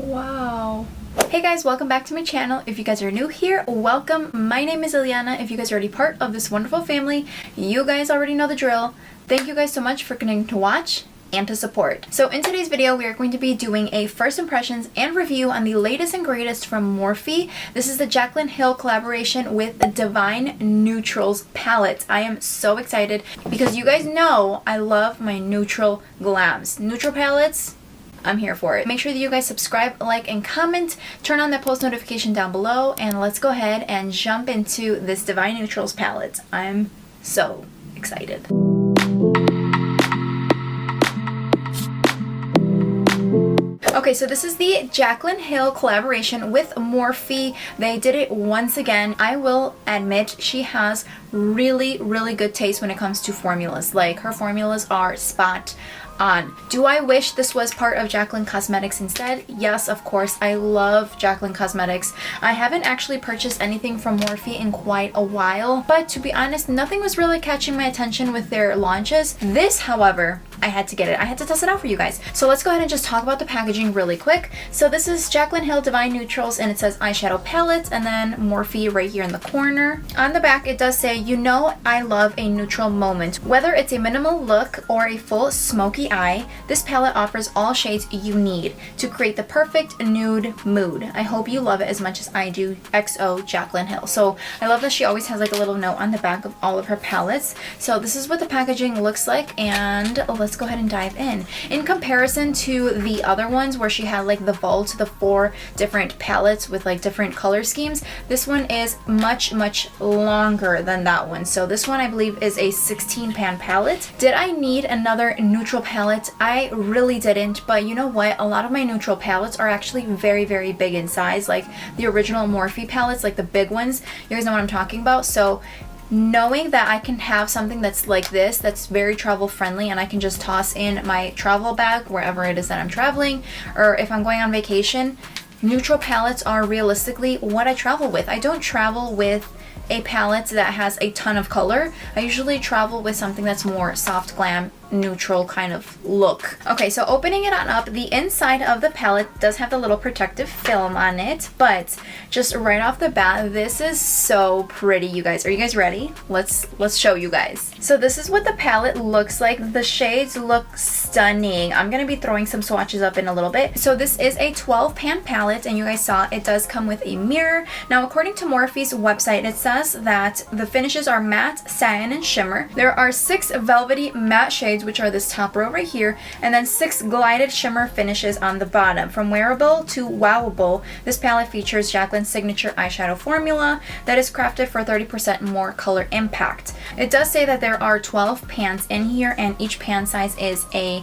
Wow. Hey guys, welcome back to my channel. If you guys are new here, welcome. My name is ILIANA. If you guys are already part of this wonderful family, you guys already know the drill. Thank you guys so much for continuing to watch and to support. So in today's video, we are going to be doing a first impressions and review on the latest and greatest from Morphe. This is the JACLYN Hill collaboration with the Divine Neutrals palette. I am so excited because you guys know I love my neutral glams. Neutral palettes, I'm here for it. Make sure that you guys subscribe, like, and comment. Turn on that post notification down below, and let's go ahead and jump into this Divine Neutrals palette. I'm so excited. Okay, so this is the JACLYN Hill collaboration with Morphe. They did it once again. I will admit she has really good taste when it comes to formulas. Like, her formulas are spot on. Do I wish this was part of JACLYN Cosmetics instead? Yes, of course. I love JACLYN Cosmetics. I haven't actually purchased anything from Morphe in quite a while, but to be honest, nothing was really catching my attention with their launches. This, however, I had to get it. I had to test it out for you guys. So let's go ahead and just talk about the packaging really quick. So this is JACLYN Hill Divine Neutrals, and it says eyeshadow palette, and then Morphe right here in the corner. On the back, it does say, you know I love a neutral moment. Whether it's a minimal look or a full smoky eye, this palette offers all shades you need to create the perfect nude mood. I hope you love it as much as I do. XO JACLYN Hill. So I love that she always has like a little note on the back of all of her palettes. So this is what the packaging looks like, and let's go ahead and dive in. In comparison to the other ones where she had like the vault, the 4 different palettes with like different color schemes, this one is much longer than that one. So this one I believe is a 16 pan palette. Did I need another neutral palette? I really didn't, but you know what? A lot of my neutral palettes are actually very big in size, like the original Morphe palettes, like the big ones. You guys know what I'm talking about. So knowing that I can have something that's like this, that's very travel friendly, and I can just toss in my travel bag wherever it is that I'm traveling, or if I'm going on vacation, neutral palettes are realistically what I travel with. I don't travel with a palette that has a ton of color. I usually travel with something that's more soft glam, neutral kind of look. Okay, so opening it on up, the inside of the palette does have the little protective film on it, but just right off the bat, this is so pretty, you guys. Are you guys ready? Let's show you guys. So this is what the palette looks like. The shades look stunning. I'm gonna be throwing some swatches up in a little bit. So this is a 12 pan palette, and you guys saw it does come with a mirror. Now, according to Morphe's website, it says that the finishes are matte, satin, and shimmer. There are 6 velvety matte shades, which are this top row right here, and then 6 glided shimmer finishes on the bottom. From wearable to wowable, this palette features JACLYN's signature eyeshadow formula that is crafted for 30% more color impact. It does say that there are 12 pans in here, and each pan size is an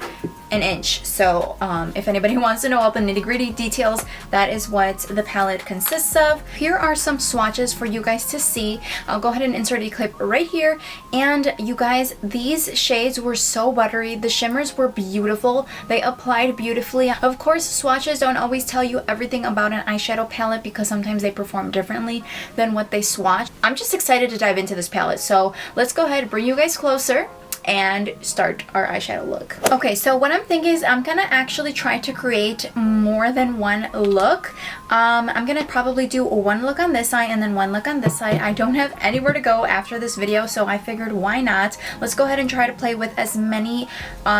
inch. So if anybody wants to know all the nitty-gritty details, that is what the palette consists of. Here are some swatches for you guys to see. I'll go ahead and insert a clip right here. And you guys, these shades were so buttery. The shimmers were beautiful. They applied beautifully. Of course, swatches don't always tell you everything about an eyeshadow palette because sometimes they perform differently than what they swatch. I'm just excited to dive into this palette. So let's go ahead and bring you guys closer and start our eyeshadow look. Okay, so what I'm thinking is I'm gonna actually try to create more than one look. I'm gonna probably do one look on this side and then one look on this side. I don't have anywhere to go after this video, so I figured why not? Let's go ahead and try to play with as many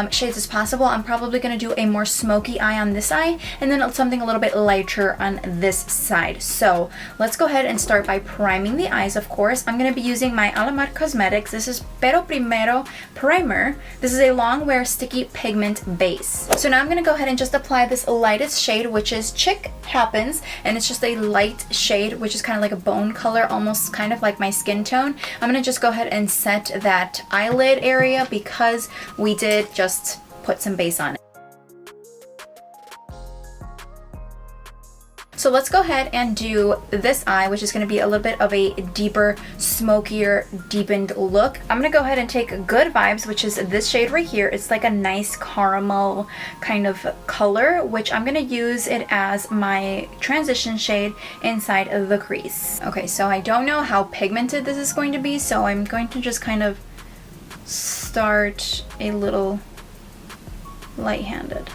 shades as possible. I'm probably gonna do a more smoky eye on this side and then something a little bit lighter on this side. So let's go ahead and start by priming the eyes, of course. I'm gonna be using my ILIANA Cosmetics. This is Pero Primero primer. This is a long wear sticky pigment base. So now I'm going to go ahead and just apply this lightest shade, which is Chick Happens, and it's just a light shade, which is kind of like a bone color, almost kind of like my skin tone. I'm going to just go ahead and set that eyelid area because we did just put some base on it. So let's go ahead and do this eye, which is going to be a little bit of a deeper, smokier, deepened look. I'm going to go ahead and take Good Vibes, which is this shade right here. It's like a nice caramel kind of color, which I'm going to use it as my transition shade inside of the crease. Okay, so I don't know how pigmented this is going to be, so I'm going to just kind of start a little light-handed.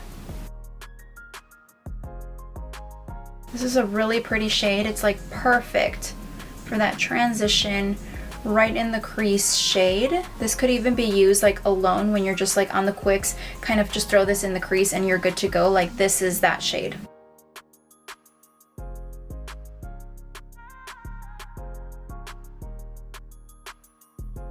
This is a really pretty shade. It's like perfect for that transition right in the crease shade. This could even be used like alone when you're just like on the quicks, kind of just throw this in the crease and you're good to go. Like this is that shade.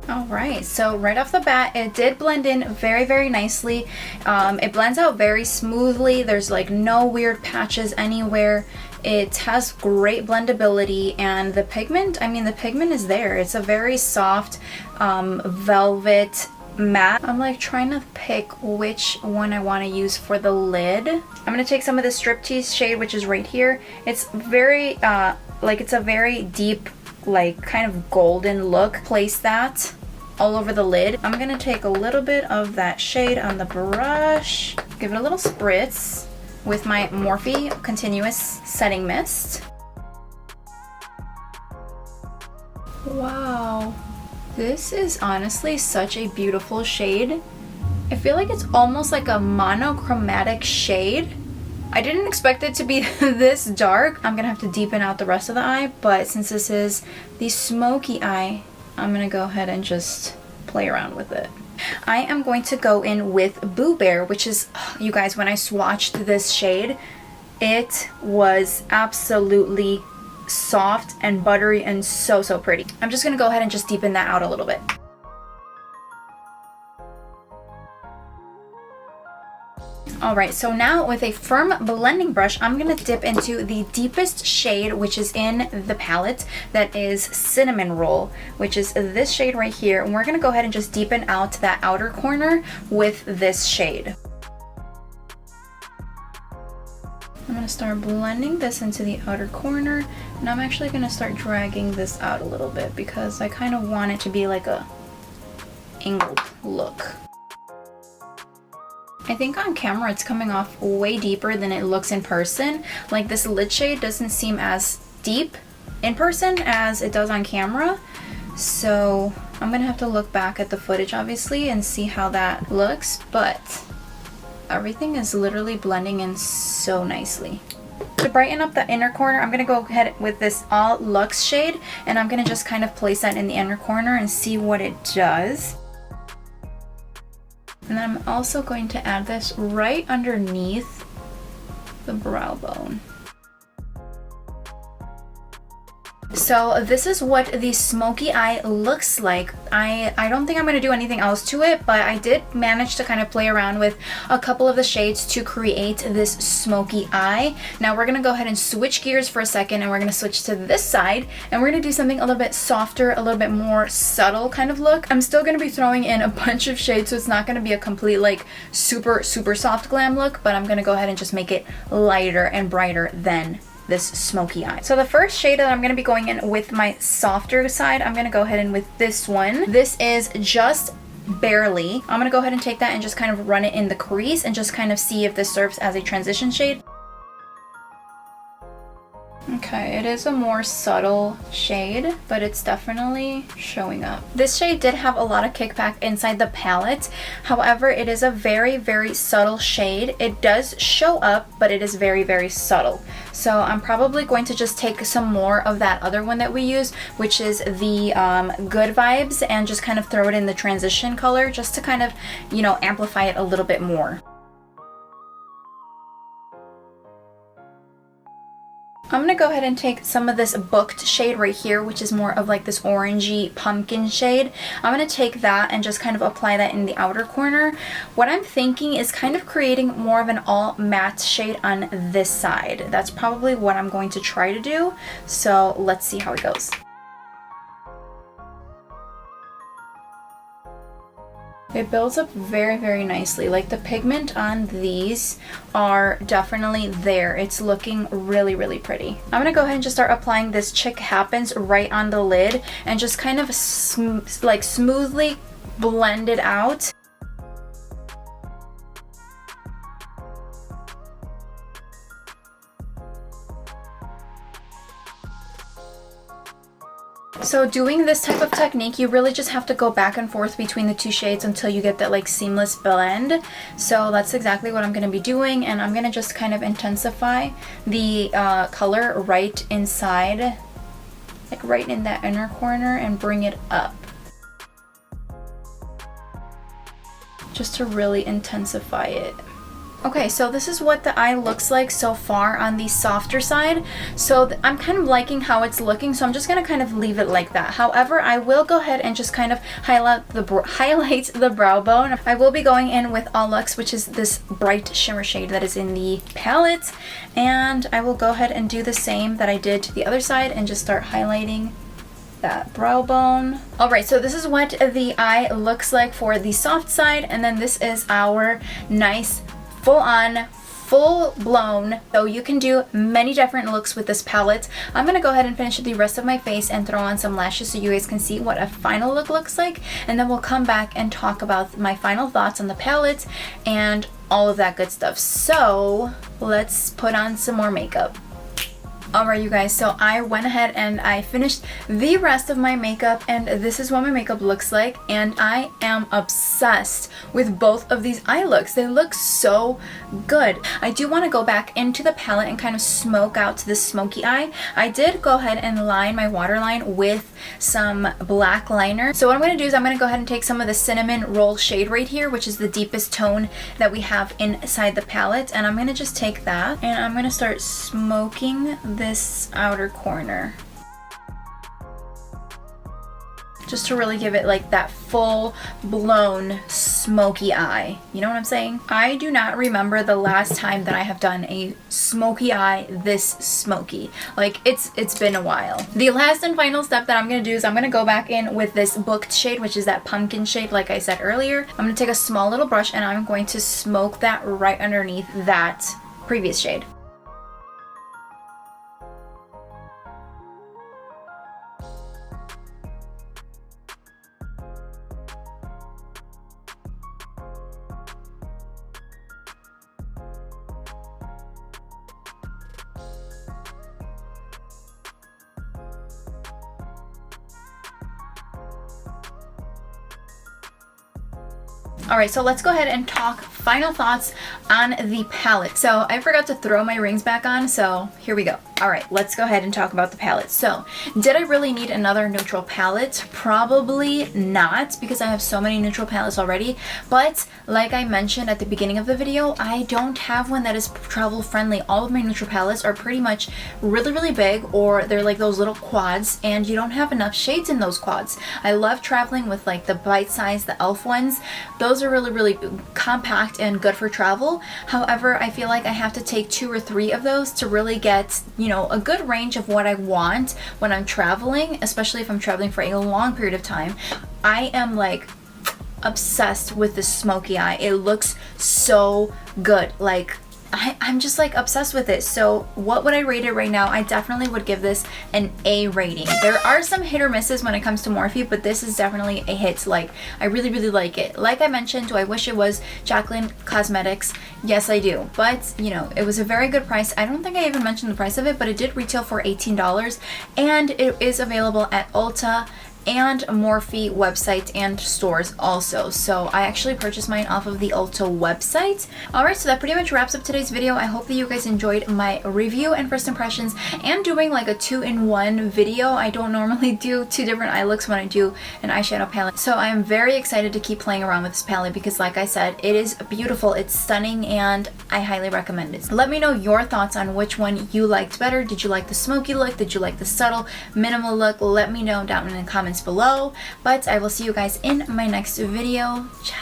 Alright, so right off the bat, it did blend in very, very nicely. It blends out very smoothly. There's like no weird patches anywhere. It has great blendability, and the pigment, I mean, the pigment is there. It's a very soft velvet matte. I'm like trying to pick which one I want to use for the lid. I'm going to take some of the Striptease shade, which is right here. It's very, it's a very deep, like kind of golden look. Place that all over the lid. I'm gonna take a little bit of that shade on the brush, give it a little spritz with my Morphe Continuous Setting Mist. Wow, this is honestly such a beautiful shade. I feel like it's almost like a monochromatic shade. I didn't expect it to be this dark. I'm gonna have to deepen out the rest of the eye, but since this is the smoky eye, I'm gonna go ahead and just play around with it. I am going to go in with Boo Bear, which is, you guys, when I swatched this shade, it was absolutely soft and buttery and so, so pretty. I'm just gonna go ahead and just deepen that out a little bit. Alright, so now with a firm blending brush, I'm going to dip into the deepest shade, which is in the palette, that is Cinnamon Roll, which is this shade right here. And we're going to go ahead and just deepen out that outer corner with this shade. I'm going to start blending this into the outer corner, and I'm actually going to start dragging this out a little bit because I kind of want it to be like a angled look. I think on camera it's coming off way deeper than it looks in person. Like this lid shade doesn't seem as deep in person as it does on camera. So I'm gonna have to look back at the footage obviously and see how that looks, but everything is literally blending in so nicely. To brighten up the inner corner, I'm gonna go ahead with this All Luxe shade, and I'm gonna just kind of place that in the inner corner and see what it does. And then I'm also going to add this right underneath the brow bone. So this is what the smoky eye looks like. I don't think I'm going to do anything else to it, but I did manage to kind of play around with a couple of the shades to create this smoky eye. Now we're going to go ahead and switch gears for a second, and we're going to switch to this side, and we're going to do something a little bit softer, a little bit more subtle kind of look. I'm still going to be throwing in a bunch of shades, so it's not going to be a complete like super soft glam look, but I'm going to go ahead and just make it lighter and brighter than this smoky eye. So the first shade that I'm going to be going in with my softer side, I'm going to go ahead and with this one. This is Just Barely. I'm going to go ahead and take that and just kind of run it in the crease and just kind of see if this serves as a transition shade. Okay, it is a more subtle shade, but it's definitely showing up. This shade did have a lot of kickback inside the palette. However, it is a very subtle shade. It does show up, but it is very subtle. So I'm probably going to just take some more of that other one that we use, which is the Good Vibes, and just kind of throw it in the transition color just to kind of, you know, amplify it a little bit more. I'm gonna go ahead and take some of this Booked shade right here, which is more of like this orangey pumpkin shade. I'm gonna take that and just kind of apply that in the outer corner. What I'm thinking is kind of creating more of an all matte shade on this side. That's probably what I'm going to try to do. So let's see how it goes. It builds up very nicely. Like the pigment on these are definitely there. It's looking really pretty. I'm gonna go ahead and just start applying this Chick Happens right on the lid and just kind of smoothly blend it out. So doing this type of technique, you really just have to go back and forth between the two shades until you get that like seamless blend. So that's exactly what I'm going to be doing, and I'm going to just kind of intensify the color right inside, like right in that inner corner, and bring it up. Just to really intensify it. Okay, so this is what the eye looks like so far on the softer side. So I'm kind of liking how it's looking, so I'm just gonna kind of leave it like that. However, I will go ahead and just kind of highlight the brow bone. I will be going in with All Luxe, which is this bright shimmer shade that is in the palette. And I will go ahead and do the same that I did to the other side and just start highlighting that brow bone. Alright, so this is what the eye looks like for the soft side, and then this is our nice full-on, full-blown. So you can do many different looks with this palette. I'm gonna go ahead and finish the rest of my face and throw on some lashes so you guys can see what a final look looks like, and then we'll come back and talk about my final thoughts on the palette and all of that good stuff. So let's put on some more makeup. Alright you guys, so I went ahead and I finished the rest of my makeup, and this is what my makeup looks like, and I am obsessed with both of these eye looks. They look so good. I do want to go back into the palette and kind of smoke out to the smoky eye. I did go ahead and line my waterline with some black liner. So what I'm going to do is I'm going to go ahead and take some of the cinnamon roll shade right here, which is the deepest tone that we have inside the palette, and I'm going to just take that and I'm going to start smoking this outer corner, just to really give it like that full-blown smoky eye. You know what I'm saying? I do not remember the last time that I have done a smoky eye this smoky. Like it's been a while. The last and final step that I'm gonna do is I'm gonna go back in with this Booked shade, which is that pumpkin shade like I said earlier. I'm gonna take a small little brush and I'm going to smoke that right underneath that previous shade. Alright, so let's go ahead and talk final thoughts on the palette. So I forgot to throw my rings back on, so here we go. Alright, let's go ahead and talk about the palette. So, did I really need another neutral palette? Probably not, because I have so many neutral palettes already. But, like I mentioned at the beginning of the video, I don't have one that is travel friendly. All of my neutral palettes are pretty much really, really big, or they're like those little quads, and you don't have enough shades in those quads. I love traveling with like the bite size, the e.l.f. ones. Those are really, really compact and good for travel. However, I feel like I have to take 2 or 3 of those to really get, you know, a good range of what I want when I'm traveling, especially if I'm traveling for a long period of time. I am like obsessed with this smoky eye. It looks so good. Like I'm just like obsessed with it. So what would I rate it right now? I definitely would give this an A rating. There are some hit or misses when it comes to Morphe, but this is definitely a hit. Like, I really, really like it. Like I mentioned, do I wish it was JACLYN Cosmetics? Yes, I do. But, you know, it was a very good price. I don't think I even mentioned the price of it, but it did retail for $18, and it is available at Ulta and Morphe website and stores also. So I actually purchased mine off of the Ulta website. Alright, so that pretty much wraps up today's video. I hope that you guys enjoyed my review and first impressions and doing like a 2-in-1 video. I don't normally do 2 different eye looks when I do an eyeshadow palette. So I am very excited to keep playing around with this palette because like I said, it is beautiful, it's stunning, and I highly recommend it. Let me know your thoughts on which one you liked better. Did you like the smoky look? Did you like the subtle minimal look? Let me know down in the comments below, but I will see you guys in my next video. Ciao.